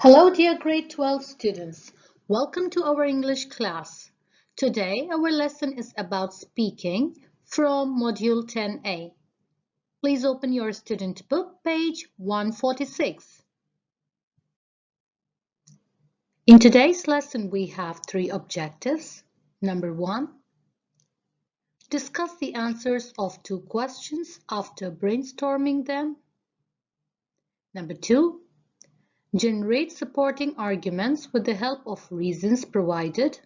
Hello, dear grade 12 students. Welcome to our English class. Today, our lesson is about speaking from Module 10A. Please open your student book, page 146. In today's lesson, we have three objectives. Number 1, discuss the answers of two questions after brainstorming them. Number 2, generate supporting arguments with the help of reasons provided.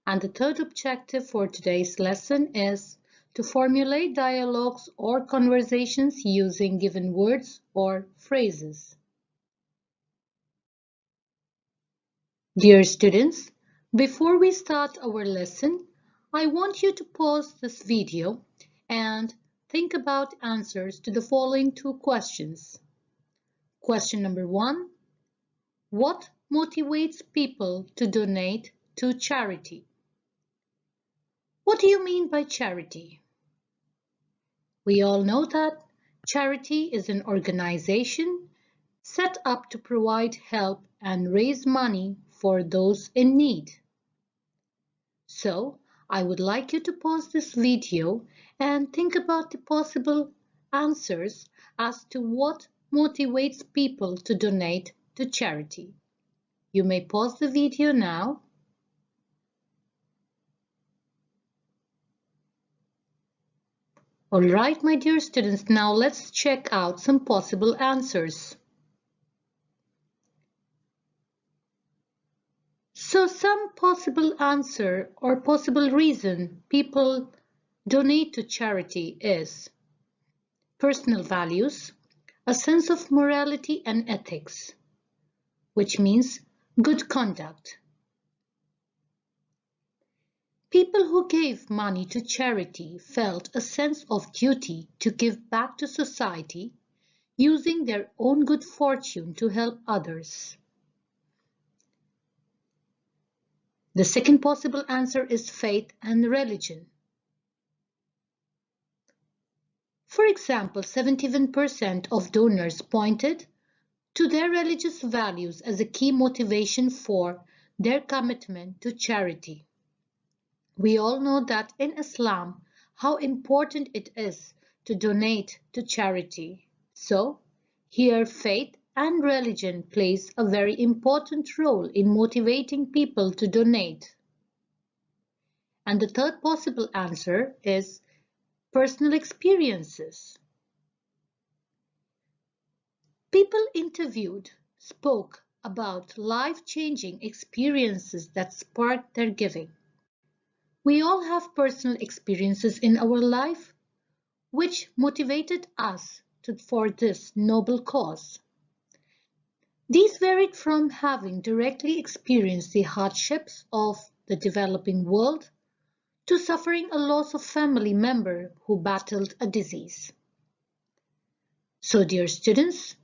And the third objective for today's lesson is to formulate dialogues or conversations using given words or phrases. Dear students, before we start our lesson, I want you to pause this video and think about answers to the following two questions. Question number 1, what motivates people to donate to charity? What do you mean by charity? We all know that charity is an organization set up to provide help and raise money for those in need. So, I would like you to pause this video and think about the possible answers as to what motivates people to donate to charity. You may pause the video now. Alright, my dear students, now let's check out some possible answers. So some possible answer or possible reason people donate to charity is personal values, a sense of morality and ethics, which means good conduct. People who gave money to charity felt a sense of duty to give back to society, using their own good fortune to help others. The second possible answer is faith and religion. For example, 71% of donors pointed to their religious values as a key motivation for their commitment to charity. We all know that in Islam, how important it is to donate to charity. So, here faith and religion plays a very important role in motivating people to donate. And the third possible answer is personal experiences. People interviewed spoke about life-changing experiences that sparked their giving. We all have personal experiences in our life which motivated us for this noble cause. These varied from having directly experienced the hardships of the developing world to suffering a loss of family member who battled a disease. So, dear students,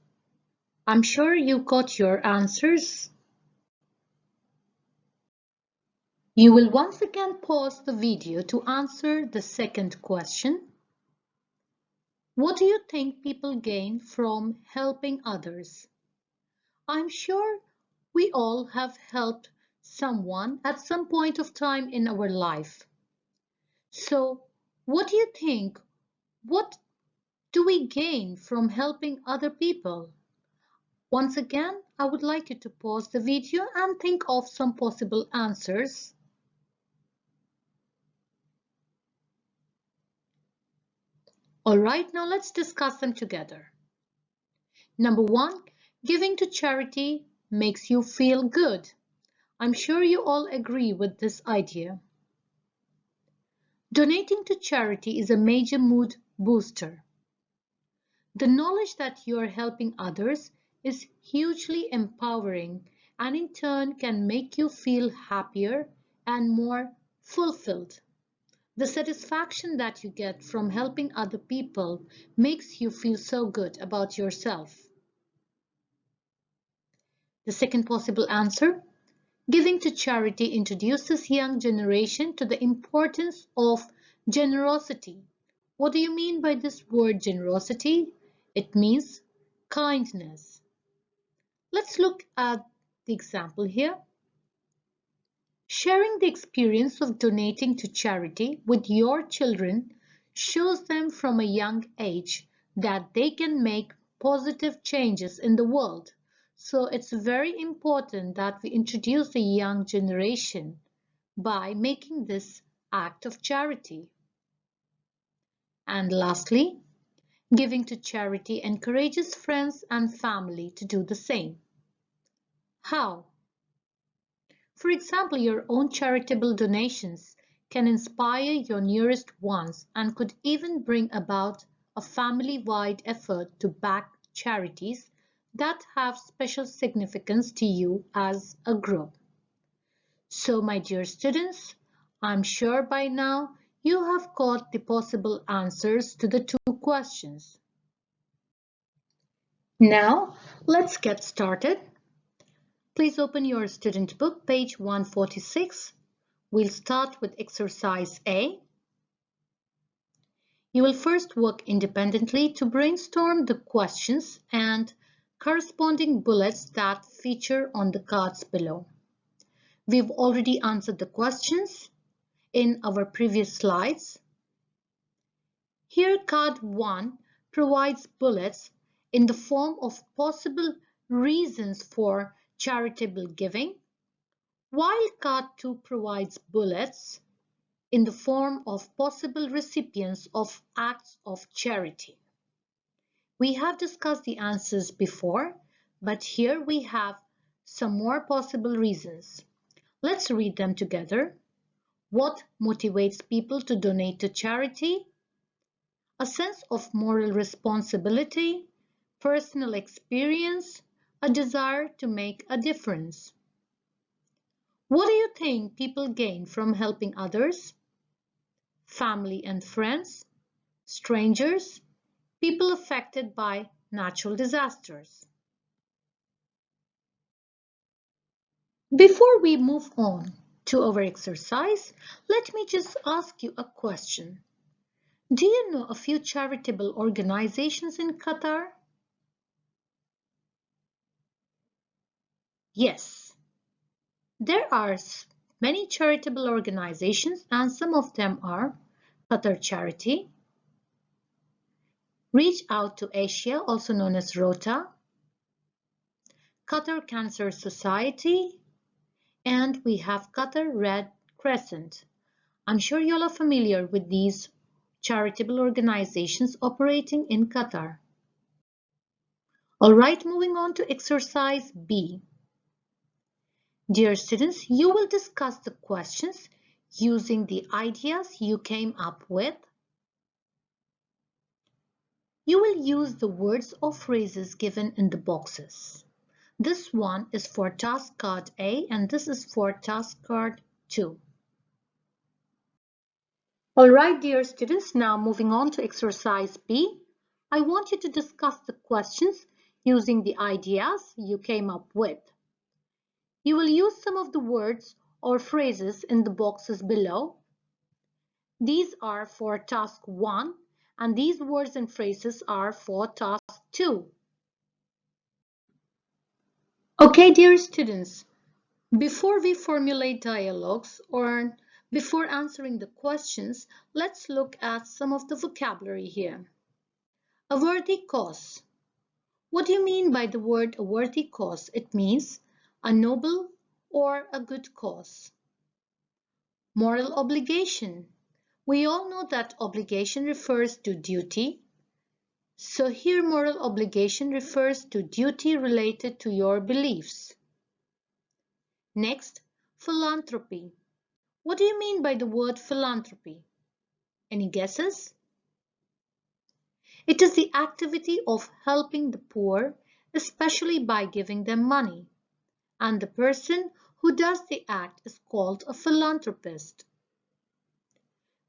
I'm sure you got your answers. You will once again pause the video to answer the second question. What do you think people gain from helping others? I'm sure we all have helped someone at some point of time in our life. So, what do you think? What do we gain from helping other people? Once again, I would like you to pause the video and think of some possible answers. Alright, now let's discuss them together. Number 1, giving to charity makes you feel good. I'm sure you all agree with this idea. Donating to charity is a major mood booster. The knowledge that you are helping others is hugely empowering and in turn can make you feel happier and more fulfilled. The satisfaction that you get from helping other people makes you feel so good about yourself. The second possible answer, giving to charity introduces young generation to the importance of generosity. What do you mean by this word generosity? It means kindness. Let's look at the example here. Sharing the experience of donating to charity with your children shows them from a young age that they can make positive changes in the world. So it's very important that we introduce the young generation by making this act of charity. And lastly, giving to charity encourages friends and family to do the same. How? For example, your own charitable donations can inspire your nearest ones and could even bring about a family-wide effort to back charities that have special significance to you as a group. So, my dear students, I'm sure by now you have got the possible answers to the two questions. Now, let's get started. Please open your student book, page 146. We'll start with exercise A. You will first work independently to brainstorm the questions and corresponding bullets that feature on the cards below. We've already answered the questions in our previous slides. Here, card 1 provides bullets in the form of possible reasons for charitable giving, while card 2 provides bullets in the form of possible recipients of acts of charity. We have discussed the answers before, but here we have some more possible reasons. Let's read them together. What motivates people to donate to charity? A sense of moral responsibility, personal experience, a desire to make a difference. What do you think people gain from helping others? Family and friends, strangers, people affected by natural disasters. Before we move on to our exercise, let me just ask you a question. Do you know a few charitable organizations in Qatar? Yes, there are many charitable organizations and some of them are Qatar Charity, Reach Out to Asia, also known as ROTA, Qatar Cancer Society, and we have Qatar Red Crescent. I'm sure you all are familiar with these charitable organizations operating in Qatar. Alright, moving on to exercise B. Dear students, you will discuss the questions using the ideas you came up with. You will use the words or phrases given in the boxes. This one is for task card A and this is for task card 2. Alright, dear students, now moving on to exercise B. I want you to discuss the questions using the ideas you came up with. You will use some of the words or phrases in the boxes below. These are for task 1 and these words and phrases are for task 2. Okay, dear students, before we formulate dialogues or before answering the questions, let's look at some of the vocabulary here. A worthy cause. What do you mean by the word a worthy cause? It means a noble or a good cause. Moral obligation. We all know that obligation refers to duty. So here moral obligation refers to duty related to your beliefs. Next, philanthropy. What do you mean by the word philanthropy? Any guesses? It is the activity of helping the poor, especially by giving them money. And the person who does the act is called a philanthropist.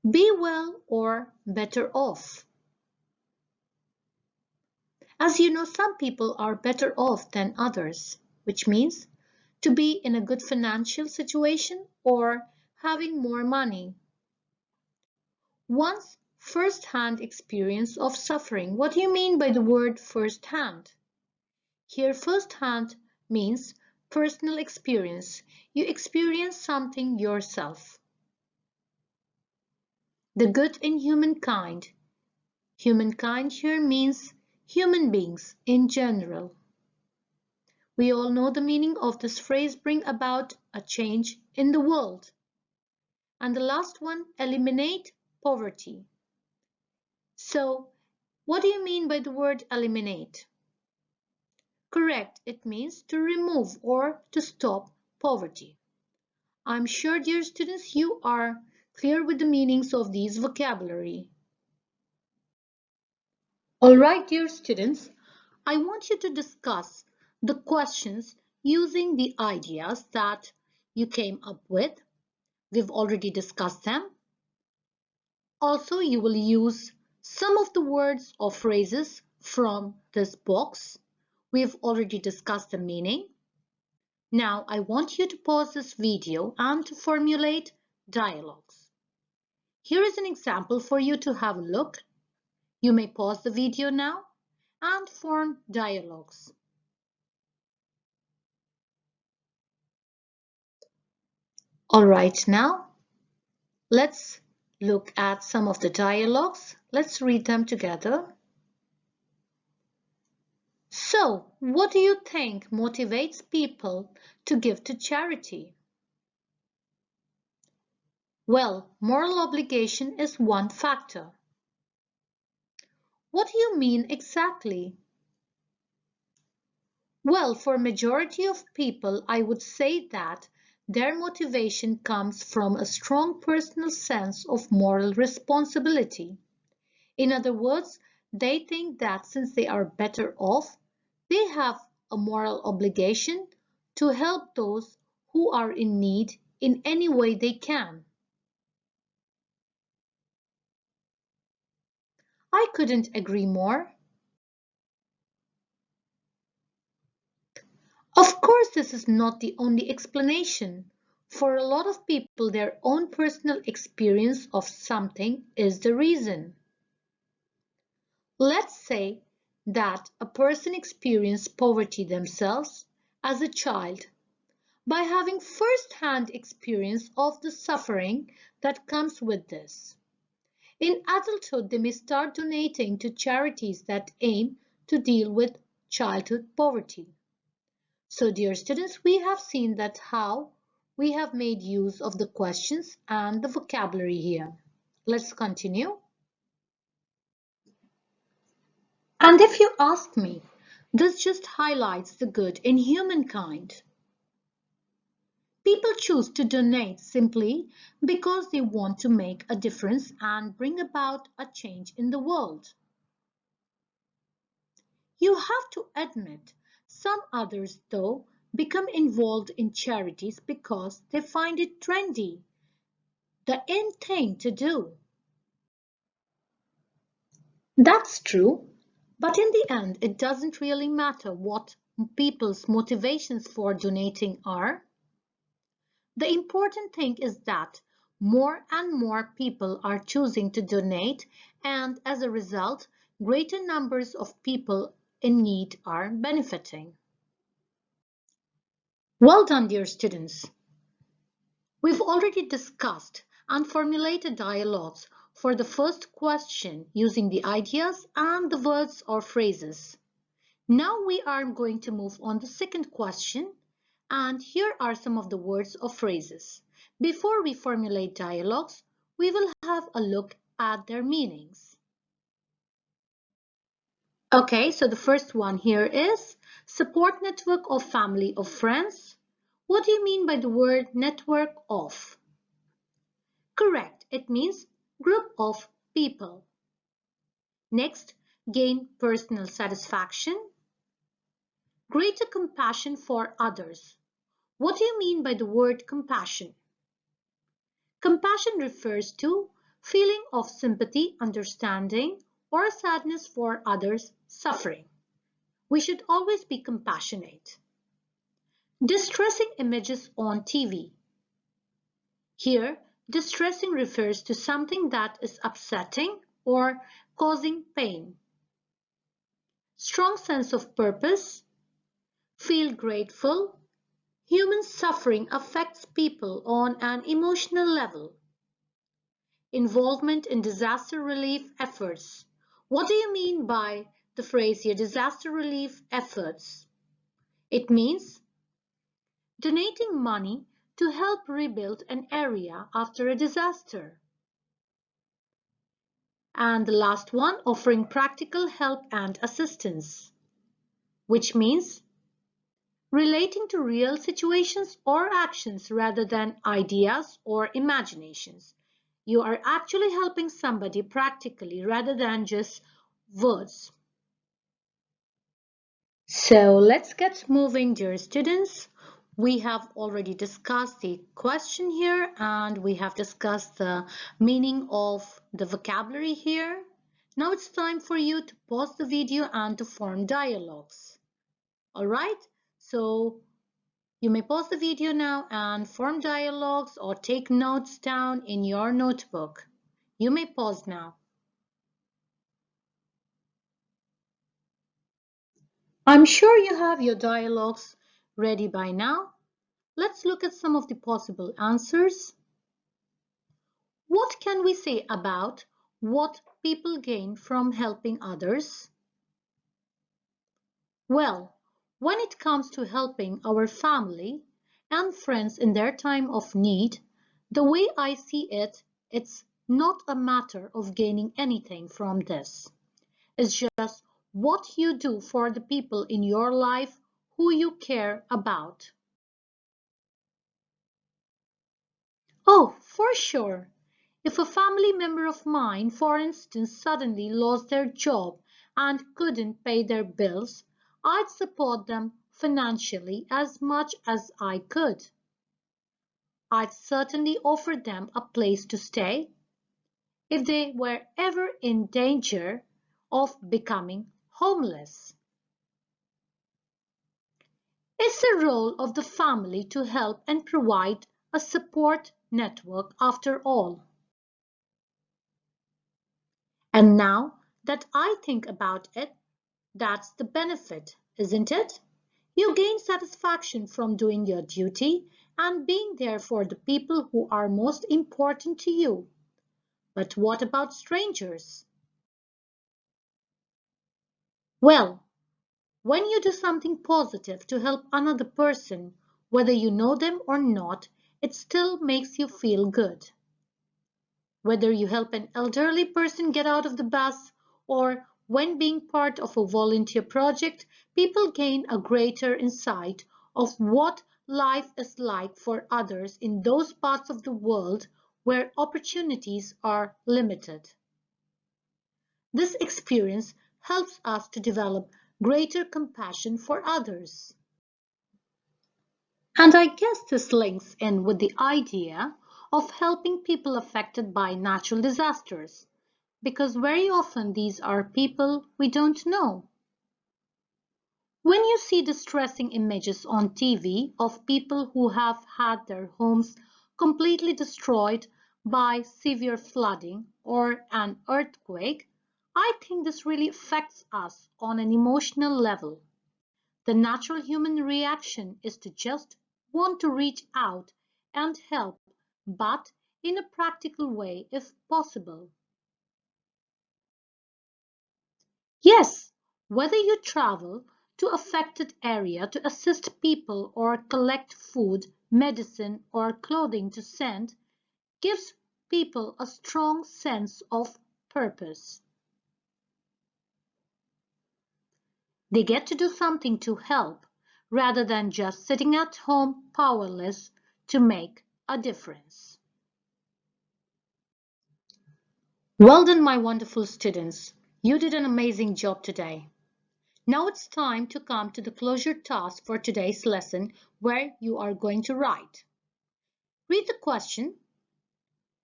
Be well or better off. As you know, some people are better off than others, which means to be in a good financial situation or having more money. One's first-hand experience of suffering. What do you mean by the word first-hand? Here, first-hand means personal experience. You experience something yourself. The good in humankind. Humankind here means human beings in general. We all know the meaning of this phrase, bring about a change in the world. And the last one, eliminate poverty. So, what do you mean by the word eliminate? Correct, it means to remove or to stop poverty. I'm sure, dear students, you are clear with the meanings of these vocabulary. All right, dear students, I want you to discuss the questions using the ideas that you came up with. We've already discussed them. Also, you will use some of the words or phrases from this box. We've already discussed the meaning. Now, I want you to pause this video and to formulate dialogues. Here is an example for you to have a look. You may pause the video now and form dialogues. All right, now let's look at some of the dialogues. Let's read them together. So, what do you think motivates people to give to charity? Well, moral obligation is one factor. What do you mean exactly? Well, for majority of people, I would say that their motivation comes from a strong personal sense of moral responsibility. In other words, they think that since they are better off, they have a moral obligation to help those who are in need in any way they can. I couldn't agree more. Of course, this is not the only explanation. For a lot of people, their own personal experience of something is the reason. Let's say that a person experienced poverty themselves as a child by having first-hand experience of the suffering that comes with this. In adulthood, they may start donating to charities that aim to deal with childhood poverty. So, dear students, we have seen that how we have made use of the questions and the vocabulary here. Let's continue. And if you ask me, this just highlights the good in humankind. People choose to donate simply because they want to make a difference and bring about a change in the world. You have to admit, some others, though, become involved in charities because they find it trendy, the in thing to do. That's true, but in the end, it doesn't really matter what people's motivations for donating are. The important thing is that more and more people are choosing to donate, and as a result, greater numbers of people in need are benefiting. Well done, dear students. We've already discussed and formulated dialogues for the first question using the ideas and the words or phrases. Now we are going to move on to the second question, and here are some of the words or phrases. Before we formulate dialogues, we will have a look at their meanings. Okay, so the first one here is support network of family or friends. What do you mean by the word network of? Correct, it means group of people. Next, gain personal satisfaction. Greater compassion for others. What do you mean by the word compassion? Compassion refers to feeling of sympathy, understanding, or sadness for others' suffering. We should always be compassionate. Distressing images on TV. Here, distressing refers to something that is upsetting or causing pain. Strong sense of purpose. feel grateful. Human suffering affects people on an emotional level. Involvement in disaster relief efforts. What do you mean by the phrase here, disaster relief efforts? It means donating money to help rebuild an area after a disaster. And the last one, offering practical help and assistance, which means relating to real situations or actions rather than ideas or imaginations. You are actually helping somebody practically rather than just words. So let's get moving, dear students. We have already discussed the question here and we have discussed the meaning of the vocabulary here. Now it's time for you to pause the video and to form dialogues. All right, so you may pause the video now and form dialogues or take notes down in your notebook. You may pause now. I'm sure you have your dialogues ready by now. Let's look at some of the possible answers. What can we say about what people gain from helping others? Well, when it comes to helping our family and friends in their time of need, the way I see it, it's not a matter of gaining anything from this. It's just what you do for the people in your life who you care about. Oh, for sure. If a family member of mine, for instance, suddenly lost their job and couldn't pay their bills, I'd support them financially as much as I could. I'd certainly offer them a place to stay if they were ever in danger of becoming homeless. It's the role of the family to help and provide a support network after all. And now that I think about it, that's the benefit, isn't it? You gain satisfaction from doing your duty and being there for the people who are most important to you. But what about strangers? Well, when you do something positive to help another person, whether you know them or not, it still makes you feel good. Whether you help an elderly person get out of the bus or when being part of a volunteer project, people gain a greater insight of what life is like for others in those parts of the world where opportunities are limited. This experience helps us to develop greater compassion for others. And I guess this links in with the idea of helping people affected by natural disasters, because very often these are people we don't know. When you see distressing images on TV of people who have had their homes completely destroyed by severe flooding or an earthquake, I think this really affects us on an emotional level. The natural human reaction is to just want to reach out and help, but in a practical way if possible. Yes, whether you travel to affected area to assist people or collect food, medicine or clothing to send, gives people a strong sense of purpose. They get to do something to help rather than just sitting at home powerless to make a difference. Well done, my wonderful students. You did an amazing job today. Now it's time to come to the closure task for today's lesson where you are going to write. Read the question.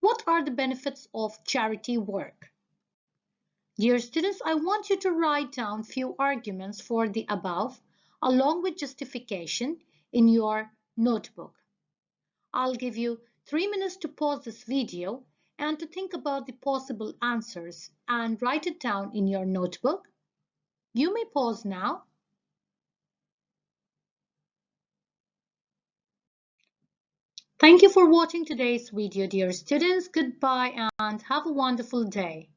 What are the benefits of charity work? Dear students, I want you to write down few arguments for the above along with justification in your notebook. I'll give you 3 minutes to pause this video and to think about the possible answers and write it down in your notebook. You may pause now. Thank you for watching today's video, dear students. Goodbye and have a wonderful day.